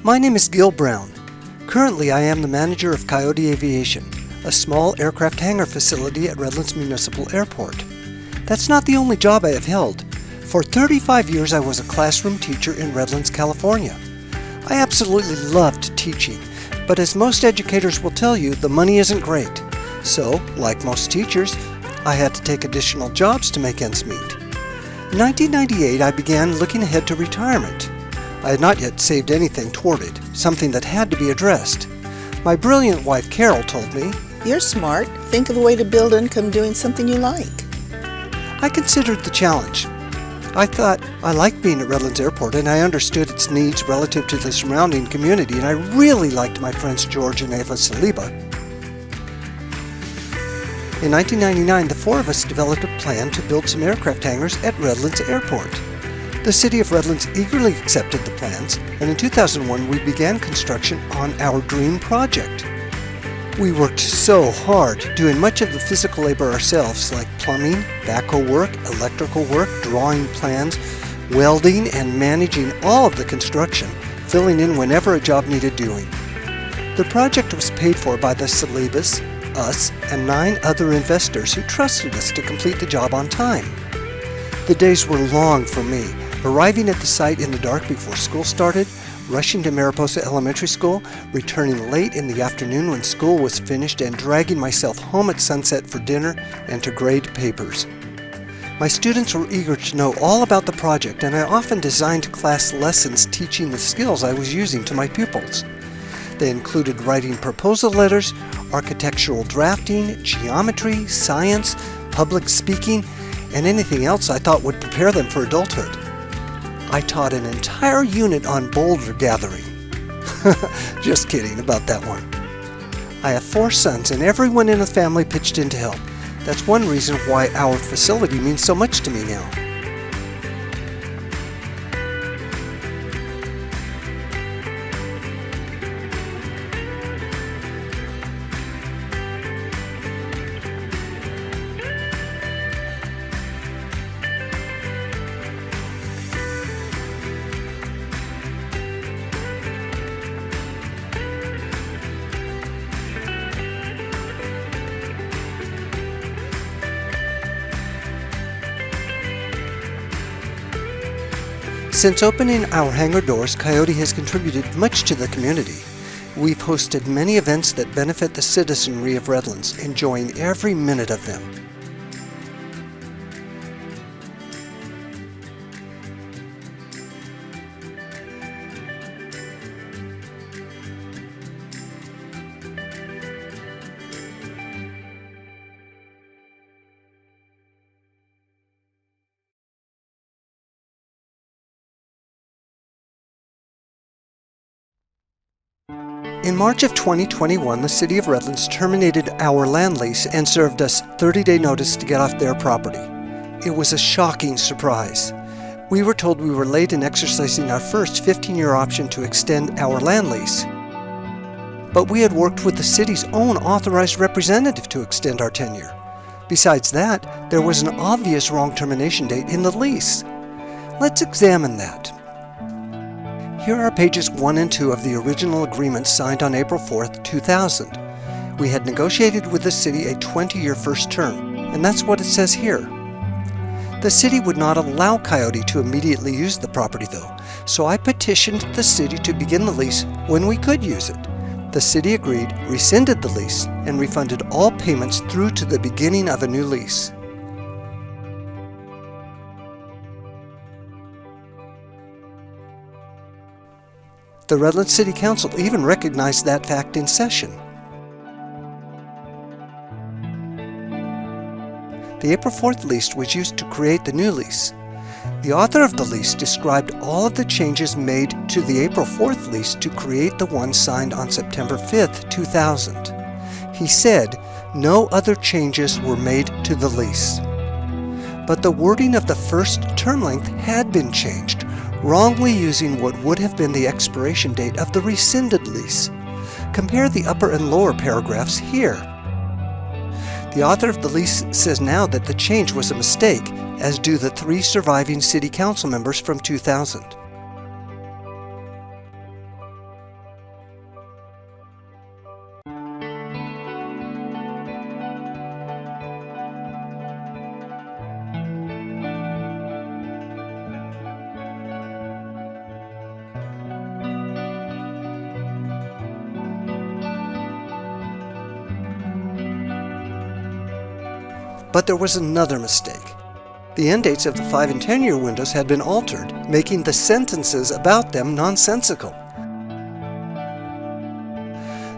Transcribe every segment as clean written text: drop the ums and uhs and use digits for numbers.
My name is Gil Brown. Currently, I am the manager of Coyote Aviation, a small aircraft hangar facility at Redlands Municipal Airport. That's not the only job I have held. For 35 years, I was a classroom teacher in Redlands, California. I absolutely loved teaching, but as most educators will tell you, the money isn't great. So, like most teachers, I had to take additional jobs to make ends meet. In 1998, I began looking ahead to retirement. I had not yet saved anything toward it, something that had to be addressed. My brilliant wife, Carol, told me, "You're smart. Think of a way to build income doing something you like." I considered the challenge. I thought I liked being at Redlands Airport and I understood its needs relative to the surrounding community, and I really liked my friends George and Eva Saliba. In 1999, the four of us developed a plan to build some aircraft hangars at Redlands Airport. The City of Redlands eagerly accepted the plans, and in 2001 we began construction on our dream project. We worked so hard, doing much of the physical labor ourselves, like plumbing, backhoe work, electrical work, drawing plans, welding, and managing all of the construction, filling in whenever a job needed doing. The project was paid for by the Salibas, us, and 9 other investors who trusted us to complete the job on time. The days were long for me, arriving at the site in the dark before school started, rushing to Mariposa Elementary School, returning late in the afternoon when school was finished, and dragging myself home at sunset for dinner and to grade papers. My students were eager to know all about the project, and I often designed class lessons teaching the skills I was using to my pupils. They included writing proposal letters, architectural drafting, geometry, science, public speaking, and anything else I thought would prepare them for adulthood. I taught an entire unit on boulder gathering. Just kidding about that one. I have 4 sons, and everyone in the family pitched in to help. That's one reason why our facility means so much to me now. Since opening our hangar doors, Coyote has contributed much to the community. We've hosted many events that benefit the citizenry of Redlands, enjoying every minute of them. In March of 2021, the City of Redlands terminated our land lease and served us 30-day notice to get off their property. It was a shocking surprise. We were told we were late in exercising our first 15-year option to extend our land lease. But we had worked with the city's own authorized representative to extend our tenure. Besides that, there was an obvious wrong termination date in the lease. Let's examine that. Here are pages 1 and 2 of the original agreement signed on April 4th, 2000. We had negotiated with the city a 20-year first term, and that's what it says here. The city would not allow Coyote to immediately use the property though, so I petitioned the city to begin the lease when we could use it. The city agreed, rescinded the lease, and refunded all payments through to the beginning of a new lease. The Redlands City Council even recognized that fact in session. The April 4th lease was used to create the new lease. The author of the lease described all of the changes made to the April 4th lease to create the one signed on September 5th, 2000. He said no other changes were made to the lease. But the wording of the first term length had been changed, wrongly using what would have been the expiration date of the rescinded lease. Compare the upper and lower paragraphs here. The author of the lease says now that the change was a mistake, as do the 3 surviving city council members from 2000. But there was another mistake. The end dates of the 5 and 10-year windows had been altered, making the sentences about them nonsensical.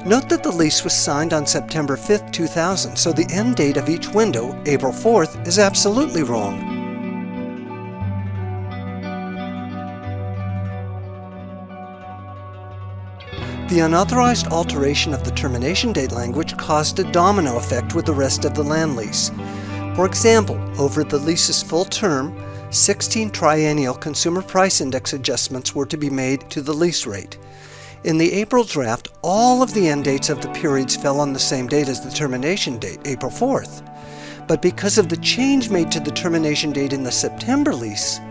Note that the lease was signed on September 5, 2000, so the end date of each window, April 4th, is absolutely wrong. The unauthorized alteration of the termination date language caused a domino effect with the rest of the land lease. For example, over the lease's full term, 16 triennial consumer price index adjustments were to be made to the lease rate. In the April draft, all of the end dates of the periods fell on the same date as the termination date, April 4th. But because of the change made to the termination date in the September lease,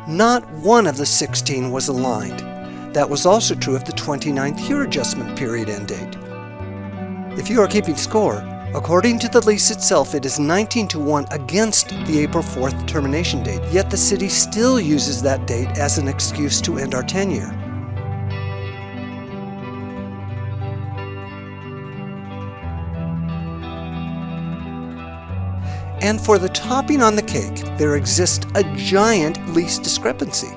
not one of the 16 was aligned. That was also true of the 29th year adjustment period end date. If you are keeping score, according to the lease itself, it is 19-1 against the April 4th termination date, yet the city still uses that date as an excuse to end our tenure. And for the topping on the cake, there exists a giant lease discrepancy.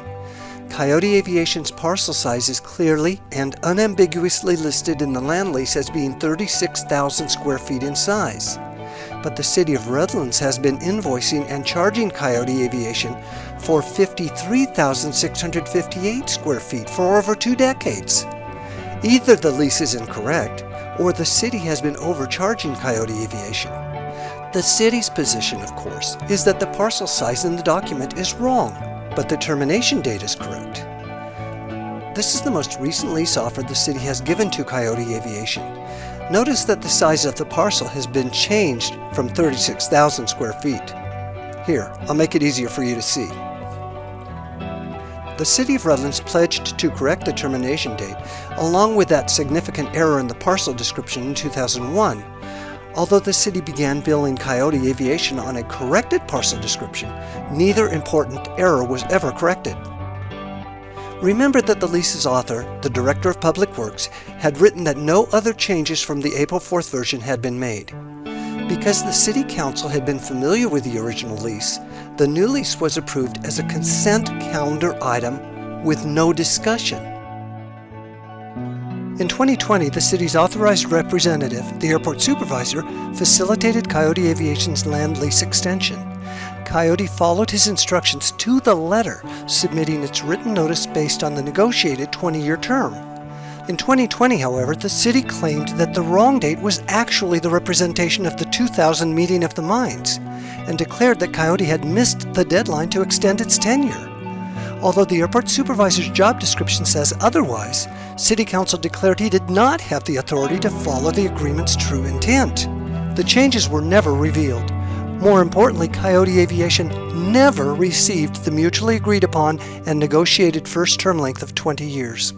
Coyote Aviation's parcel size is clearly and unambiguously listed in the land lease as being 36,000 square feet in size. But the City of Redlands has been invoicing and charging Coyote Aviation for 53,658 square feet for over 2 decades. Either the lease is incorrect, or the city has been overcharging Coyote Aviation. The city's position, of course, is that the parcel size in the document is wrong, but the termination date is correct. This is the most recent lease offer the city has given to Coyote Aviation. Notice that the size of the parcel has been changed from 36,000 square feet. Here, I'll make it easier for you to see. The City of Redlands pledged to correct the termination date, along with that significant error in the parcel description in 2001. Although the city began billing Coyote Aviation on a corrected parcel description, neither important error was ever corrected. Remember that the lease's author, the Director of Public Works, had written that no other changes from the April 4th version had been made. Because the City Council had been familiar with the original lease, the new lease was approved as a consent calendar item with no discussion. In 2020, the city's authorized representative, the Airport Supervisor, facilitated Coyote Aviation's land lease extension. Coyote followed his instructions to the letter, submitting its written notice based on the negotiated 20-year term. In 2020, however, the city claimed that the wrong date was actually the representation of the 2000 meeting of the minds, and declared that Coyote had missed the deadline to extend its tenure. Although the Airport Supervisor's job description says otherwise, City Council declared he did not have the authority to follow the agreement's true intent. The changes were never revealed. More importantly, Coyote Aviation never received the mutually agreed upon and negotiated first term length of 20 years.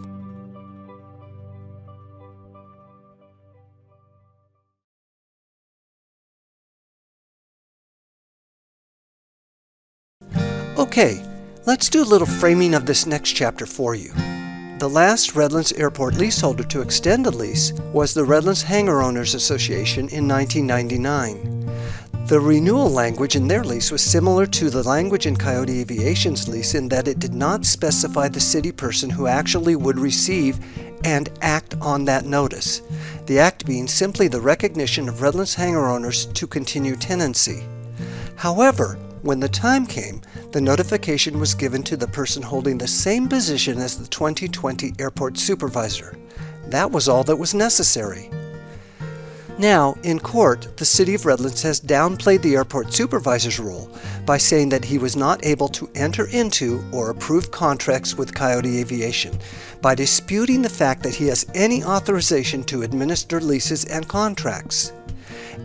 Okay, let's do a little framing of this next chapter for you. The last Redlands Airport leaseholder to extend a lease was the Redlands Hangar Owners Association in 1999. The renewal language in their lease was similar to the language in Coyote Aviation's lease in that it did not specify the city person who actually would receive and act on that notice, the act being simply the recognition of Redlands Hangar Owners to continue tenancy. However, when the time came, the notification was given to the person holding the same position as the 2020 Airport Supervisor. That was all that was necessary. Now, in court, the City of Redlands has downplayed the Airport Supervisor's role by saying that he was not able to enter into or approve contracts with Coyote Aviation, by disputing the fact that he has any authorization to administer leases and contracts,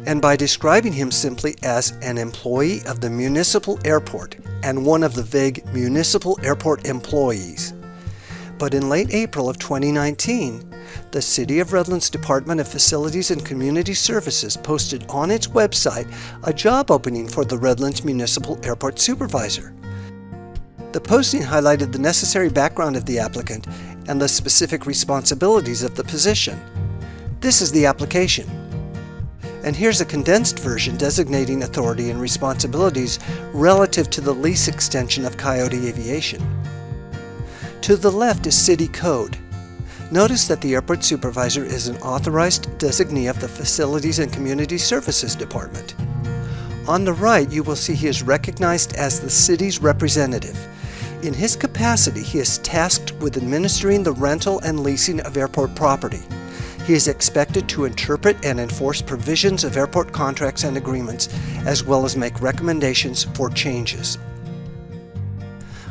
and by describing him simply as an employee of the municipal airport and one of the vague municipal airport employees. But in late April of 2019, the City of Redlands Department of Facilities and Community Services posted on its website a job opening for the Redlands Municipal Airport Supervisor. The posting highlighted the necessary background of the applicant and the specific responsibilities of the position. This is the application. And here's a condensed version designating authority and responsibilities relative to the lease extension of Coyote Aviation. To the left is City Code. Notice that the Airport Supervisor is an authorized designee of the Facilities and Community Services Department. On the right, you will see he is recognized as the city's representative. In his capacity, he is tasked with administering the rental and leasing of airport property. He is expected to interpret and enforce provisions of airport contracts and agreements, as well as make recommendations for changes.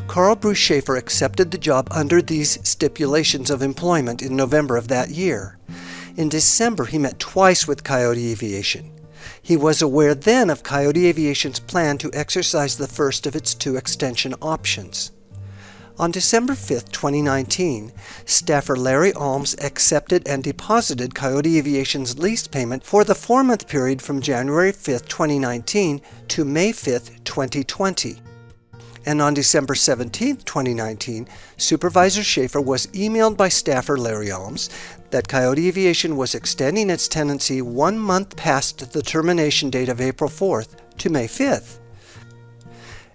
Carl Bruce Schaefer accepted the job under these stipulations of employment in November of that year. In December, he met twice with Coyote Aviation. He was aware then of Coyote Aviation's plan to exercise the first of its 2 extension options. On December 5, 2019, staffer Larry Alms accepted and deposited Coyote Aviation's lease payment for the 4-month period from January 5, 2019 to May 5, 2020. And on December 17, 2019, Supervisor Schaefer was emailed by staffer Larry Alms that Coyote Aviation was extending its tenancy 1 month past the termination date of April 4th to May 5th.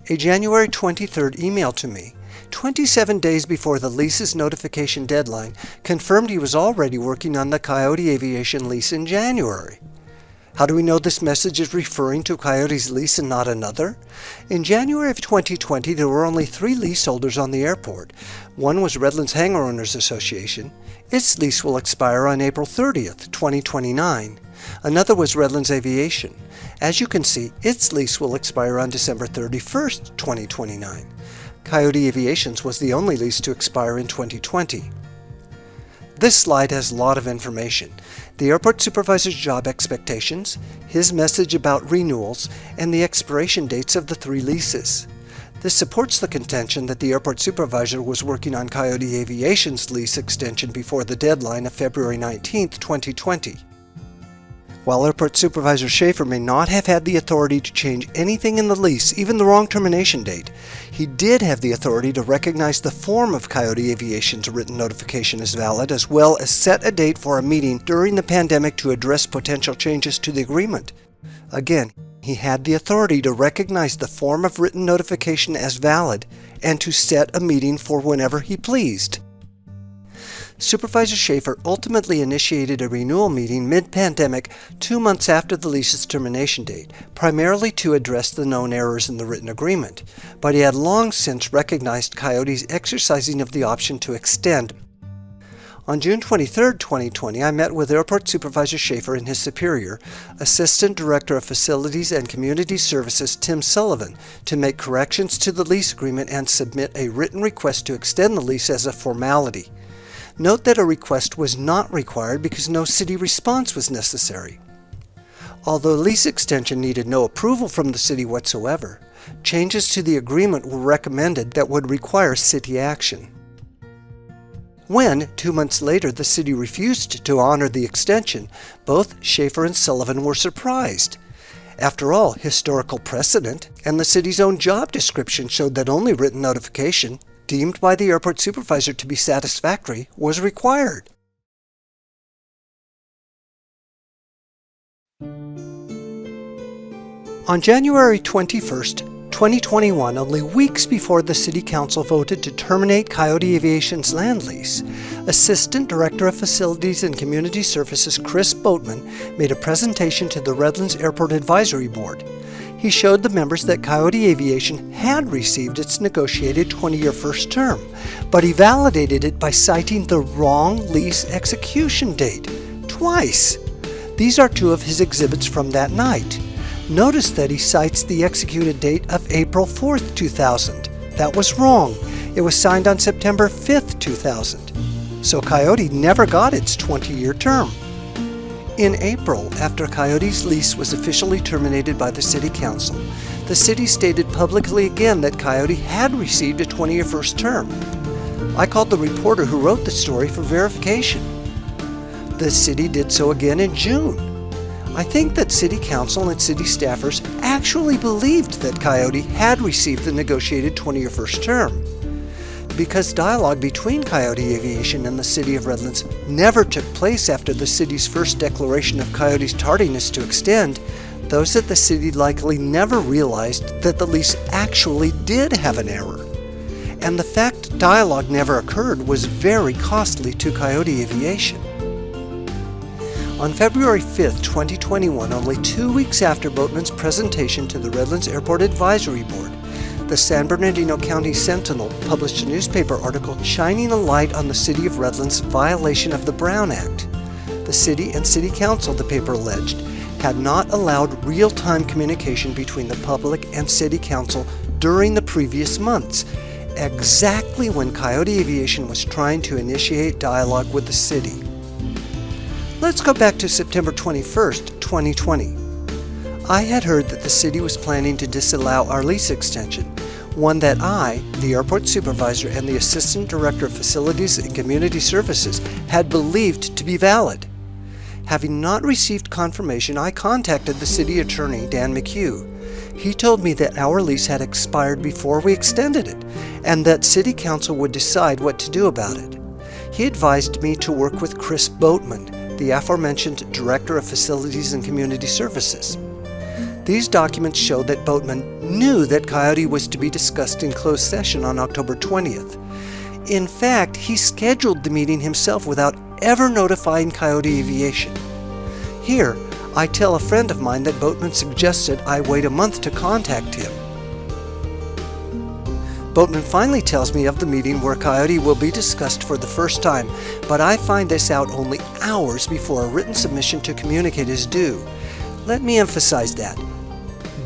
A January 23rd email to me, 27 days before the lease's notification deadline, confirmed he was already working on the Coyote Aviation lease in January. How do we know this message is referring to Coyote's lease and not another? In January of 2020, there were only 3 leaseholders on the airport. One was Redlands Hangar Owners Association. Its lease will expire on April 30th, 2029. Another was Redlands Aviation. As you can see, its lease will expire on December 31st, 2029. Coyote Aviation's was the only lease to expire in 2020. This slide has a lot of information. The Airport Supervisor's job expectations, his message about renewals, and the expiration dates of the 3 leases. This supports the contention that the Airport Supervisor was working on Coyote Aviation's lease extension before the deadline of February 19, 2020. While Airport Supervisor Schaefer may not have had the authority to change anything in the lease, even the wrong termination date, he did have the authority to recognize the form of Coyote Aviation's written notification as valid, as well as set a date for a meeting during the pandemic to address potential changes to the agreement. Again, he had the authority to recognize the form of written notification as valid and to set a meeting for whenever he pleased. Supervisor Schaefer ultimately initiated a renewal meeting mid-pandemic 2 months after the lease's termination date, primarily to address the known errors in the written agreement, but he had long since recognized Coyote's exercising of the option to extend. On June 23, 2020, I met with Airport Supervisor Schaefer and his superior, Assistant Director of Facilities and Community Services Tim Sullivan, to make corrections to the lease agreement and submit a written request to extend the lease as a formality. Note that a request was not required because no city response was necessary. Although lease extension needed no approval from the city whatsoever, changes to the agreement were recommended that would require city action. When, 2 months later, the city refused to honor the extension, both Schaefer and Sullivan were surprised. After all, historical precedent and the city's own job description showed that only written notification, deemed by the airport supervisor to be satisfactory, was required. On January 21st, 2021, only weeks before the City Council voted to terminate Coyote Aviation's land lease, Assistant Director of Facilities and Community Services Chris Boatman made a presentation to the Redlands Airport Advisory Board. He showed the members that Coyote Aviation had received its negotiated 20-year first term, but he validated it by citing the wrong lease execution date, twice. These are two of his exhibits from that night. Notice that he cites the executed date of April 4th, 2000. That was wrong. It was signed on September 5th, 2000. So Coyote never got its 20-year term. In April, after Coyote's lease was officially terminated by the City Council, the city stated publicly again that Coyote had received a 20-year first term. I called the reporter who wrote the story for verification. The city did so again in June. I think that City Council and city staffers actually believed that Coyote had received the negotiated 20-year first term. because dialogue between Coyote Aviation and the City of Redlands never took place after the city's first declaration of Coyote's tardiness to extend, those at the city likely never realized that the lease actually did have an error. And the fact dialogue never occurred was very costly to Coyote Aviation. On February 5, 2021, only 2 weeks after Boatman's presentation to the Redlands Airport Advisory Board, the San Bernardino County Sentinel published a newspaper article shining a light on the City of Redlands' violation of the Brown Act. The city and city council, the paper alleged, had not allowed real-time communication between the public and city council during the previous months, exactly when Coyote Aviation was trying to initiate dialogue with the city. Let's go back to September 21st, 2020. I had heard that the city was planning to disallow our lease extension, one that I, the Airport Supervisor and the Assistant Director of Facilities and Community Services, had believed to be valid. Having not received confirmation, I contacted the city attorney, Dan McHugh. He told me that our lease had expired before we extended it, and that City Council would decide what to do about it. He advised me to work with Chris Boatman, the aforementioned Director of Facilities and Community Services. These documents show that Boatman knew that Coyote was to be discussed in closed session on October 20th. In fact, he scheduled the meeting himself without ever notifying Coyote Aviation. Here, I tell a friend of mine that Boatman suggested I wait a month to contact him. Boatman finally tells me of the meeting where Coyote will be discussed for the first time, but I find this out only hours before a written submission to communicate is due. Let me emphasize that.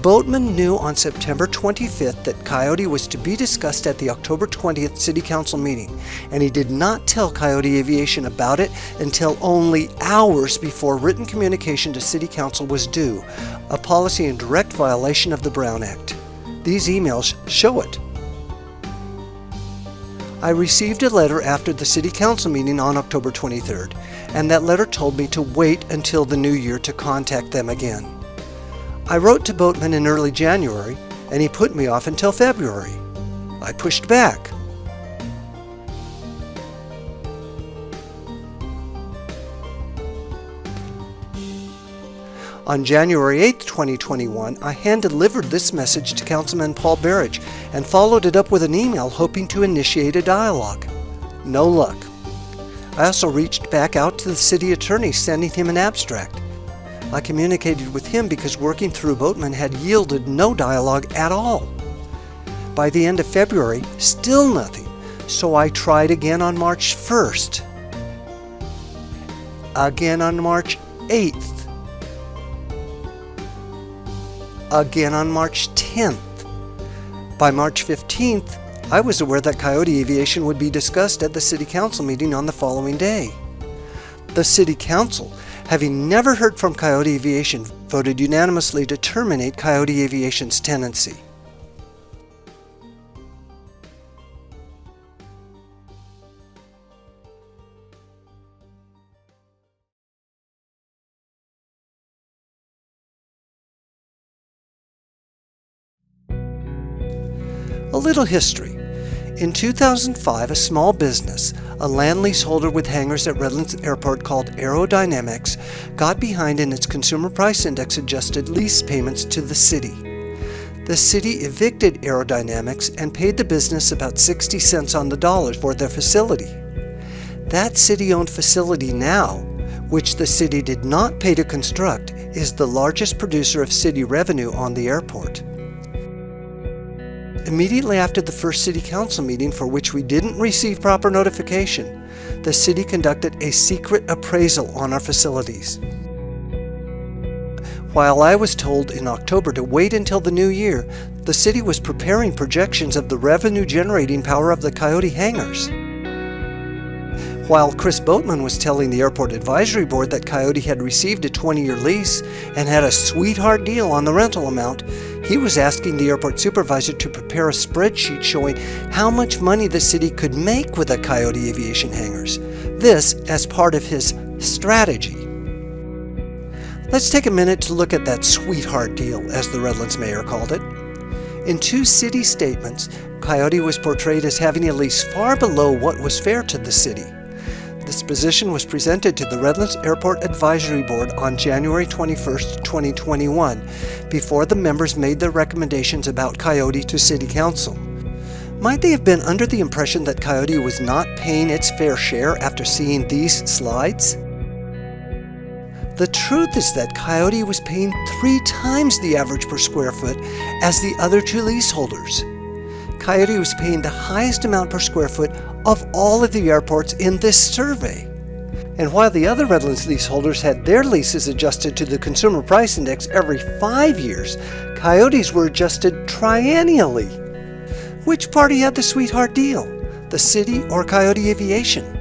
Boatman knew on September 25th that Coyote was to be discussed at the October 20th City Council meeting, and he did not tell Coyote Aviation about it until only hours before written communication to City Council was due, a policy in direct violation of the Brown Act. These emails show it. I received a letter after the City Council meeting on October 23rd, and that letter told me to wait until the new year to contact them again. I wrote to Boatman in early January, and he put me off until February. I pushed back. On January 8, 2021, I hand-delivered this message to Councilman Paul Berridge and followed it up with an email hoping to initiate a dialogue. No luck. I also reached back out to the city attorney, sending him an abstract. I communicated with him because working through Boatman had yielded no dialogue at all. By the end of February, still nothing, so I tried again on March 1st. Again on March 8th. Again on March 10th. By March 15th, I was aware that Coyote Aviation would be discussed at the City Council meeting on the following day. The City Council, having never heard from Coyote Aviation, voted unanimously to terminate Coyote Aviation's tenancy. A little history. In 2005, a small business, a land lease holder with hangars at Redlands Airport called Aerodynamics, got behind in its consumer price index adjusted lease payments to the city. The city evicted Aerodynamics and paid the business about 60 cents on the dollar for their facility. That city-owned facility now, which the city did not pay to construct, is the largest producer of city revenue on the airport. Immediately after the first City Council meeting, for which we didn't receive proper notification, the city conducted a secret appraisal on our facilities. While I was told in October to wait until the new year, the city was preparing projections of the revenue-generating power of the Coyote hangars. While Chris Boatman was telling the Airport Advisory Board that Coyote had received a 20-year lease and had a sweetheart deal on the rental amount, he was asking the Airport Supervisor to prepare a spreadsheet showing how much money the city could make with the Coyote Aviation hangars. This as part of his strategy. Let's take a minute to look at that sweetheart deal, as the Redlands mayor called it. In two city statements, Coyote was portrayed as having a lease far below what was fair to the city. This position was presented to the Redlands Airport Advisory Board on January 21, 2021, before the members made their recommendations about Coyote to City Council. Might they have been under the impression that Coyote was not paying its fair share after seeing these slides? The truth is that Coyote was paying 3 times the average per square foot as the other two leaseholders. Coyote was paying the highest amount per square foot of all of the airports in this survey. And while the other Redlands leaseholders had their leases adjusted to the Consumer Price Index every 5 years, Coyote's were adjusted triennially. Which party had the sweetheart deal, the city or Coyote Aviation?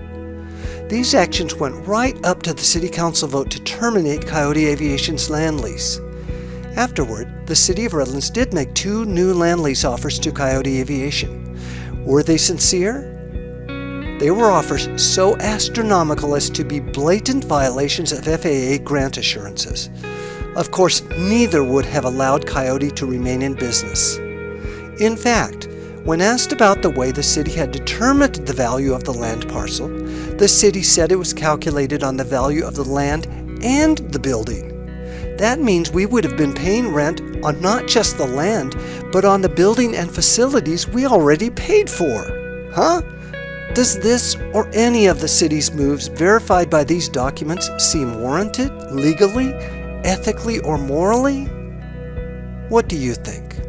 These actions went right up to the City Council vote to terminate Coyote Aviation's land lease. Afterward, the City of Redlands did make 2 new land lease offers to Coyote Aviation. Were they sincere? They were offers so astronomical as to be blatant violations of FAA grant assurances. Of course, neither would have allowed Coyote to remain in business. In fact, when asked about the way the city had determined the value of the land parcel, the city said it was calculated on the value of the land and the building. That means we would have been paying rent on not just the land, but on the building and facilities we already paid for. Huh? Does this or any of the city's moves verified by these documents seem warranted, legally, ethically, or morally? What do you think?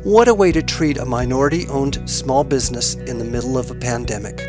What a way to treat a minority-owned small business in the middle of a pandemic.